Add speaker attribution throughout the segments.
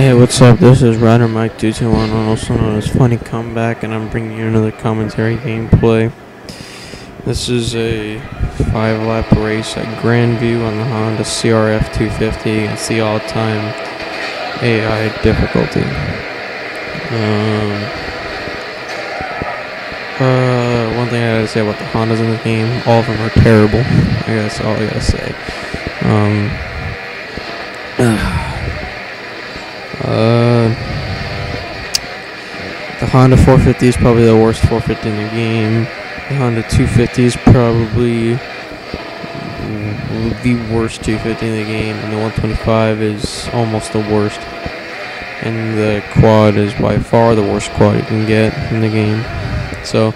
Speaker 1: Hey, what's up? This is Rider Mike 221, also known as Funny Comeback, and I'm bringing you another commentary gameplay. This is a 5-lap race at Grandview on the Honda CRF250. It's the all-time AI difficulty. One thing I gotta say about the Hondas in the game, all of them are terrible. I guess all I gotta say. The Honda 450 is probably the worst 450 in the game. The Honda 250 is probably the worst 250 in the game, and the 125 is almost the worst. And the quad is by far the worst quad you can get in the game. So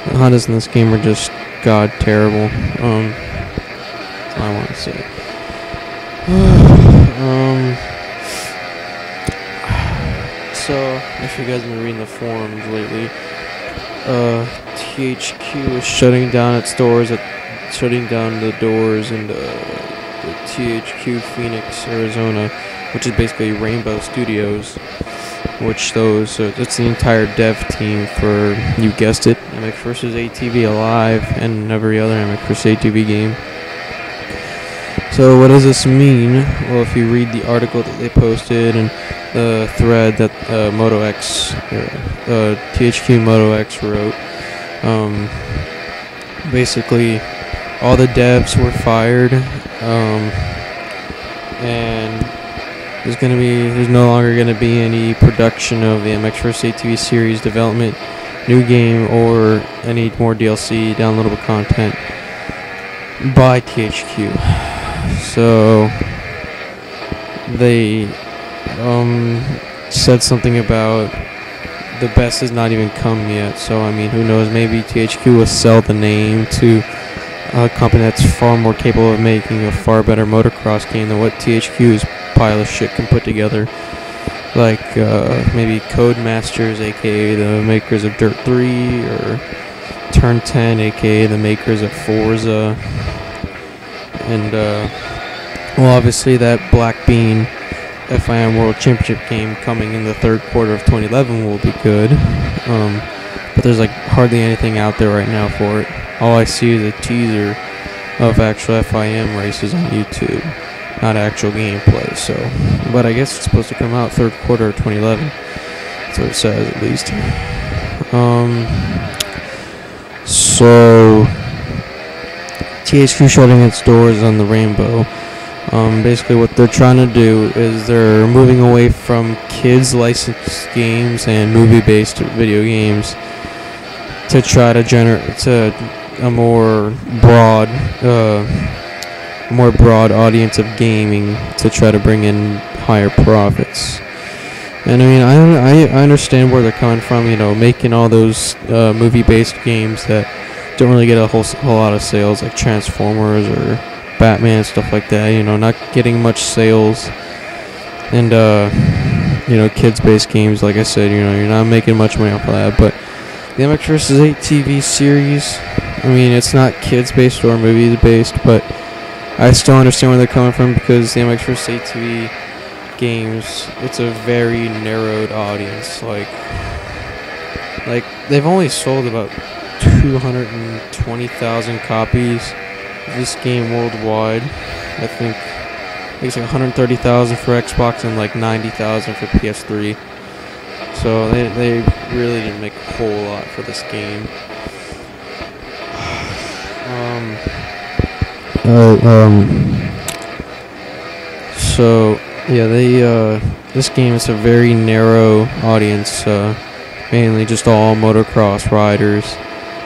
Speaker 1: the Hondas in this game are just god terrible. That's all I want to say. So, if you guys have been reading the forums lately, THQ is shutting down its doors, shutting down the doors in the THQ Phoenix, Arizona, which is basically Rainbow Studios, which it's the entire dev team for, you guessed it, MX vs. ATV Alive and every other MX vs. ATV game. So what does this mean? Well, if you read the article that they posted and the thread that THQ MotoX wrote, basically all the devs were fired, and there's no longer gonna be any production of the MX vs. ATV series development, new game, or any more DLC downloadable content by THQ. So they said something about the best has not even come yet. So I mean, who knows? Maybe THQ will sell the name to a company that's far more capable of making a far better motocross game than what THQ's pile of shit can put together. Like maybe Codemasters, aka the makers of Dirt 3, or Turn 10, aka the makers of Forza, and well, obviously that Black Bean FIM World Championship game coming in the third quarter of 2011 will be good, but there's like hardly anything out there right now for it. All I see is a teaser of actual FIM races on YouTube, not actual gameplay. So, but I guess it's supposed to come out third quarter of 2011. That's what it says, at least. So THQ shutting its doors on the Rainbow. Basically what they're trying to do is they're moving away from kids licensed games and movie-based video games to try to generate a more broad audience of gaming, to try to bring in higher profits. And I mean, I understand where they're coming from, you know, making all those movie-based games that don't really get a whole lot of sales, like Transformers or Batman, stuff like that, you know, not getting much sales. And you know, kids-based games, like I said, you know, you're not making much money off of that. But the MX vs. ATV series, I mean, it's not kids-based or movies-based, but I still understand where they're coming from, because the MX vs. ATV games, it's a very narrowed audience. Like they've only sold about 220,000 copies of this game worldwide. I think it's like 130,000 for Xbox and like 90,000 for PS3. So they really didn't make a whole lot for this game. So yeah, this game is a very narrow audience, mainly just all motocross riders.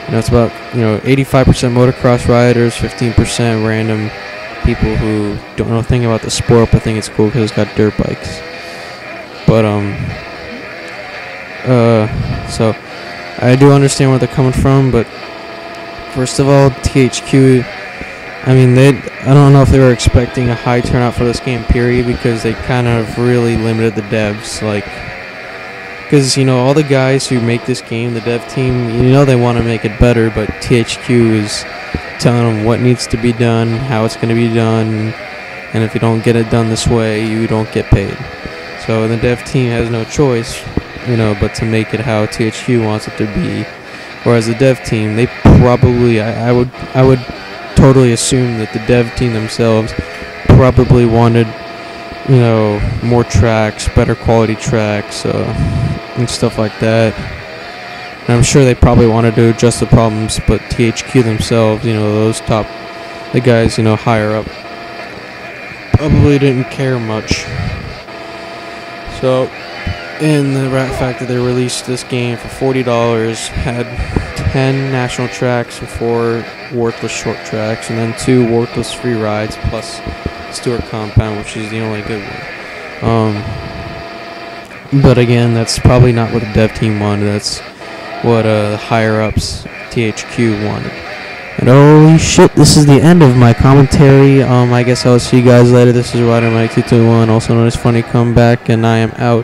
Speaker 1: You know, it's about, you know, 85% motocross riders, 15% random people who don't know a thing about the sport but think it's cool because it's got dirt bikes. But so I do understand where they're coming from, but first of all, THQ, I mean, I don't know if they were expecting a high turnout for this game, period, because they kind of really limited the devs, like, because, you know, all the guys who make this game, the dev team, you know, they want to make it better, but THQ is telling them what needs to be done, how it's going to be done, and if you don't get it done this way, you don't get paid. So the dev team has no choice, but to make it how THQ wants it to be. Whereas the dev team, they probably, I would totally assume that the dev team themselves probably wanted, more tracks, better quality tracks, and stuff like that. And I'm sure they probably wanted to adjust the problems, but THQ themselves, the guys, higher up, probably didn't care much. So, in the fact that they released this game for $40, had 10 national tracks and 4 worthless short tracks, and then 2 worthless free rides, plus Stewart Compound, which is the only good one. But again, that's probably not what the dev team wanted. That's what the higher ups THQ wanted. And holy shit, this is the end of my commentary. I guess I'll see you guys later. This is Rider Mike 221, also known as Funny Comeback, and I am out.